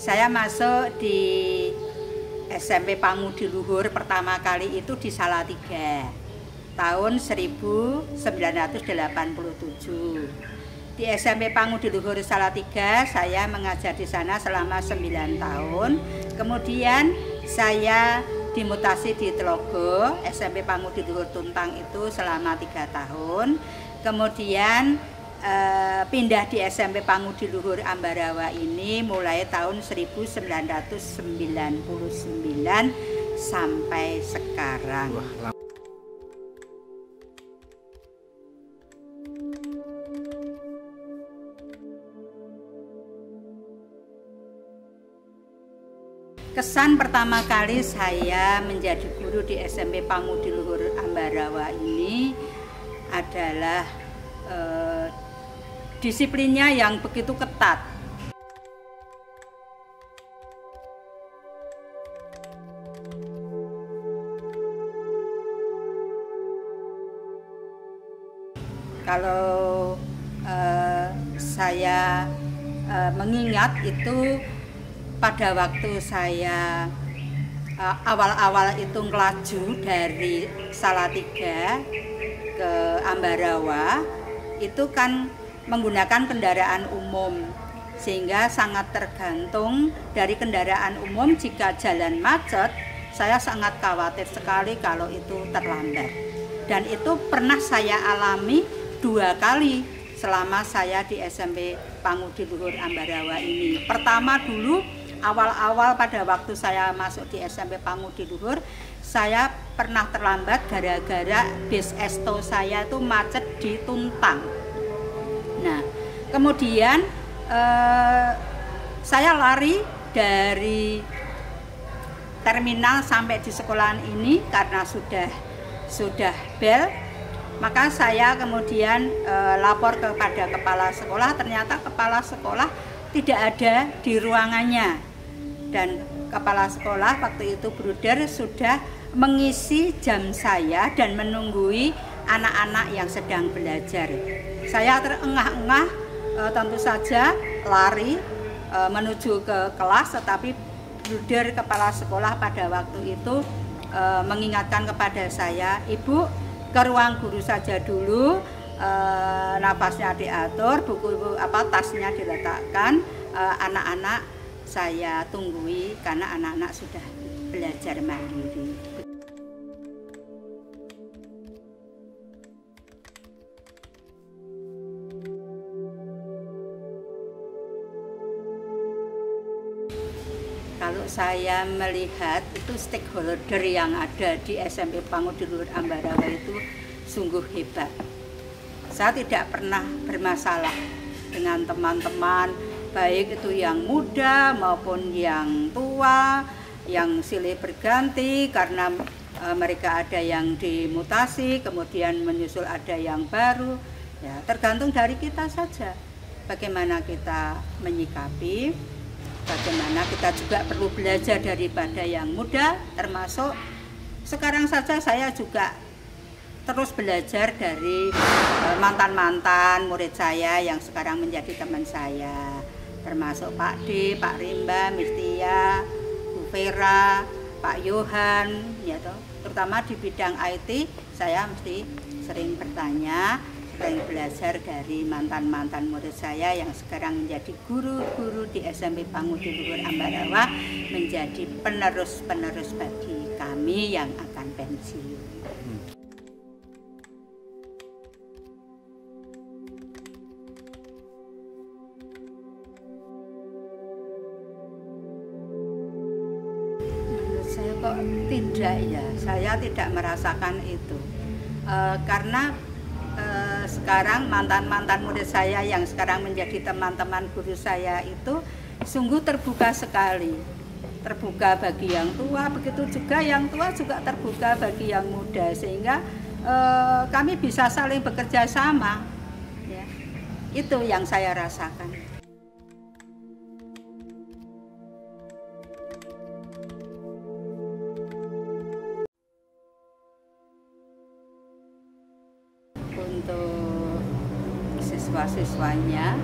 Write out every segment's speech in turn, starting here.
Saya masuk di SMP Pangudiluhur pertama kali itu di Salatiga tahun 1987. Di SMP Pangudiluhur Salatiga saya mengajar di sana selama 9 tahun. Kemudian saya dimutasi di Telogo, SMP Pangudiluhur Tuntang itu selama 3 tahun. Kemudian pindah di SMP Pangudiluhur Ambarawa ini mulai tahun 1999 sampai sekarang. Kesan pertama kali saya menjadi guru di SMP Pangudiluhur Ambarawa ini adalah disiplinnya yang begitu ketat. Kalau saya mengingat itu pada waktu saya awal-awal itu ngelaju dari Salatiga ke Ambarawa, itu kan menggunakan kendaraan umum, sehingga sangat tergantung dari kendaraan umum. Jika jalan macet, saya sangat khawatir sekali kalau itu terlambat. Dan itu pernah saya alami 2 kali selama saya di SMP Pangudiluhur Ambarawa ini. Pertama dulu, awal-awal pada waktu saya masuk di SMP Pangudiluhur, saya pernah terlambat gara-gara bis Esto saya itu macet di Tuntang. Nah, kemudian saya lari dari terminal sampai di sekolahan ini karena sudah bel. Maka saya kemudian lapor kepada kepala sekolah. Ternyata kepala sekolah tidak ada di ruangannya, dan kepala sekolah waktu itu Bruder sudah mengisi jam saya dan menunggui anak-anak yang sedang belajar. Saya terengah-engah, tentu saja lari menuju ke kelas, tetapi Bruder kepala sekolah pada waktu itu mengingatkan kepada saya, "Ibu, ke ruang guru saja dulu, nafasnya diatur, buku tasnya diletakkan, anak-anak saya tunggui karena anak-anak sudah belajar mandiri." Kalau saya melihat itu stakeholder yang ada di SMP Pangudiluhur Ambarawa itu sungguh hebat. Saya tidak pernah bermasalah dengan teman-teman, baik itu yang muda maupun yang tua, yang silih berganti karena mereka ada yang dimutasi, kemudian menyusul ada yang baru. Ya, tergantung dari kita saja bagaimana kita menyikapi. Bagaimana kita juga perlu belajar daripada yang muda, termasuk sekarang saja saya juga terus belajar dari mantan-mantan murid saya yang sekarang menjadi teman saya, termasuk Pak D, Pak Rimba, Mistia, Bu Vera, Pak Yohan, ya toh. Terutama di bidang IT saya mesti sering bertanya, sering belajar dari mantan-mantan murid saya yang sekarang menjadi guru-guru di SMP Pangudiluhur Ambarawa, menjadi penerus-penerus bagi kami yang akan pensiun. Menurut saya kok tidak ya, saya tidak merasakan itu. Karena sekarang mantan-mantan murid saya yang sekarang menjadi teman-teman guru saya itu sungguh terbuka sekali. Terbuka bagi yang tua, begitu juga yang tua juga terbuka bagi yang muda, sehingga kami bisa saling bekerja sama. Ya. Itu yang saya rasakan. Untuk siswa-siswanya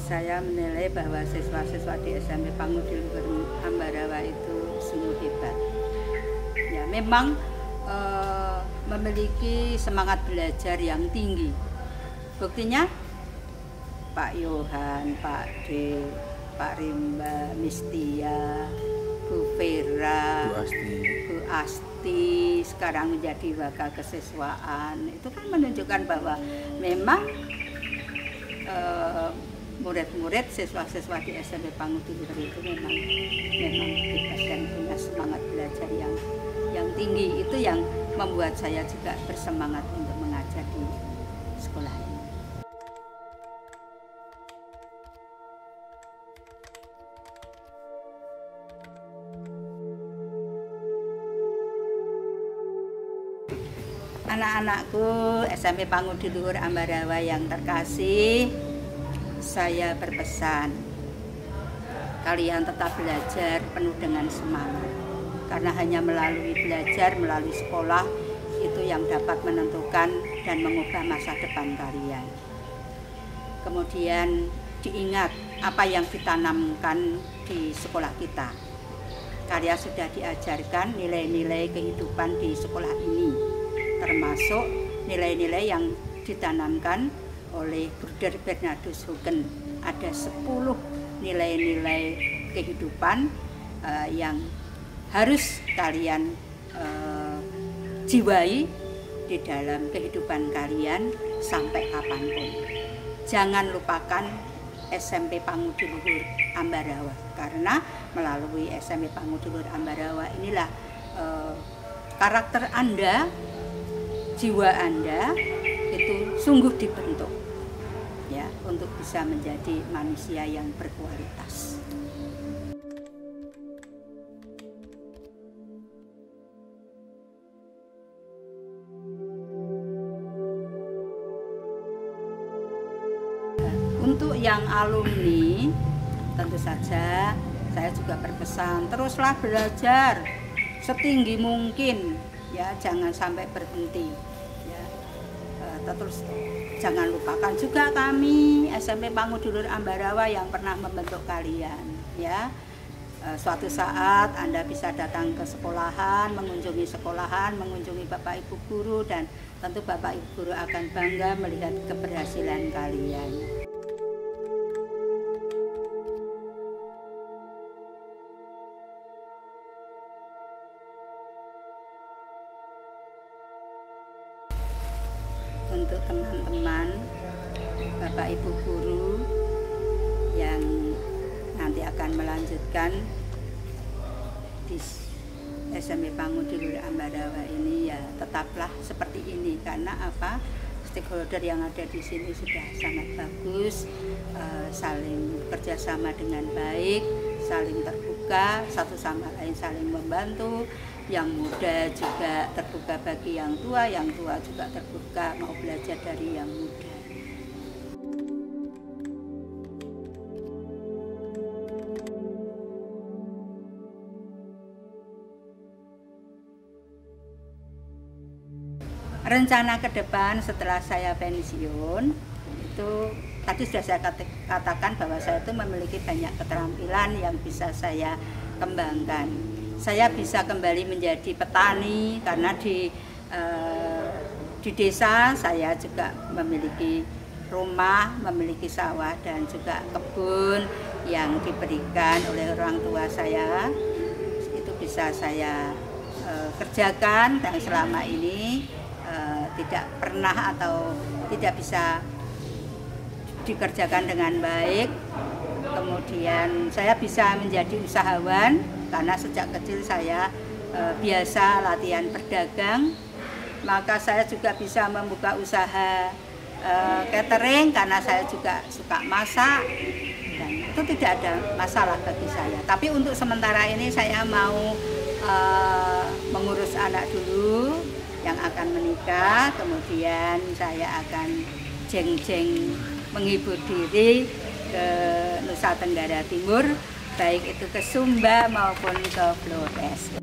Saya menilai bahwa siswa-siswa di SMP Pangudi Luhur Ambarawa itu sungguh hebat. Ya, memang memiliki semangat belajar yang tinggi. Buktinya Pak Yohan, Pak D, Pak Rimba, Mistia, Bu Vera, Bu Asti, sekarang menjadi wakil kesiswaan. Itu kan menunjukkan bahwa memang murid-murid, siswa-siswa di SMP Pangudi Luhur itu memang hebat dan punya semangat belajar yang tinggi. Itu yang membuat saya juga bersemangat untuk mengajar di sekolah ini. Anak-anakku SMP Pangudi Luhur Ambarawa yang terkasih, saya berpesan, kalian tetap belajar penuh dengan semangat. Karena hanya melalui belajar, melalui sekolah, itu yang dapat menentukan dan mengubah masa depan kalian. Kemudian diingat apa yang ditanamkan di sekolah kita. Kalian sudah diajarkan nilai-nilai kehidupan di sekolah ini, termasuk nilai-nilai yang ditanamkan oleh Bruder Bernardus Huggen. Ada 10 nilai-nilai kehidupan yang harus kalian jiwai di dalam kehidupan kalian sampai kapanpun. Jangan lupakan SMP Pangudi Luhur Ambarawa, karena melalui SMP Pangudi Luhur Ambarawa inilah karakter Anda, jiwa Anda itu sungguh dibentuk ya untuk bisa menjadi manusia yang berkualitas. Untuk yang alumni, tentu saja saya juga berpesan, teruslah belajar setinggi mungkin, ya, jangan sampai berhenti, ya. Terus jangan lupakan juga kami SMP Pangudi Luhur Ambarawa yang pernah membentuk kalian, ya. Suatu saat Anda bisa datang ke sekolahan, mengunjungi Bapak Ibu guru, dan tentu Bapak Ibu guru akan bangga melihat keberhasilan kalian. Untuk teman-teman Bapak Ibu guru yang nanti akan melanjutkan di SMP Pangudi Luhur Ambarawa ini, ya tetaplah seperti ini. Karena apa? Stakeholder yang ada di sini sudah sangat bagus, saling bekerjasama dengan baik, saling terbuka, satu sama lain saling membantu. Yang muda juga terbuka bagi yang tua juga terbuka mau belajar dari yang muda. Rencana ke depan setelah saya pensiun itu tadi sudah saya katakan bahwa saya itu memiliki banyak keterampilan yang bisa saya kembangkan. Saya bisa kembali menjadi petani karena di desa saya juga memiliki rumah, memiliki sawah dan juga kebun yang diberikan oleh orang tua saya. Itu bisa saya kerjakan, dan selama ini tidak pernah atau tidak bisa dikerjakan dengan baik. Kemudian saya bisa menjadi usahawan karena sejak kecil saya biasa latihan berdagang, maka saya juga bisa membuka usaha catering karena saya juga suka masak, dan itu tidak ada masalah bagi saya. Tapi untuk sementara ini saya mau mengurus anak dulu yang akan menikah, kemudian saya akan jeng-jeng menghibur diri ke Nusa Tenggara Timur, baik itu ke Sumba maupun ke Flores.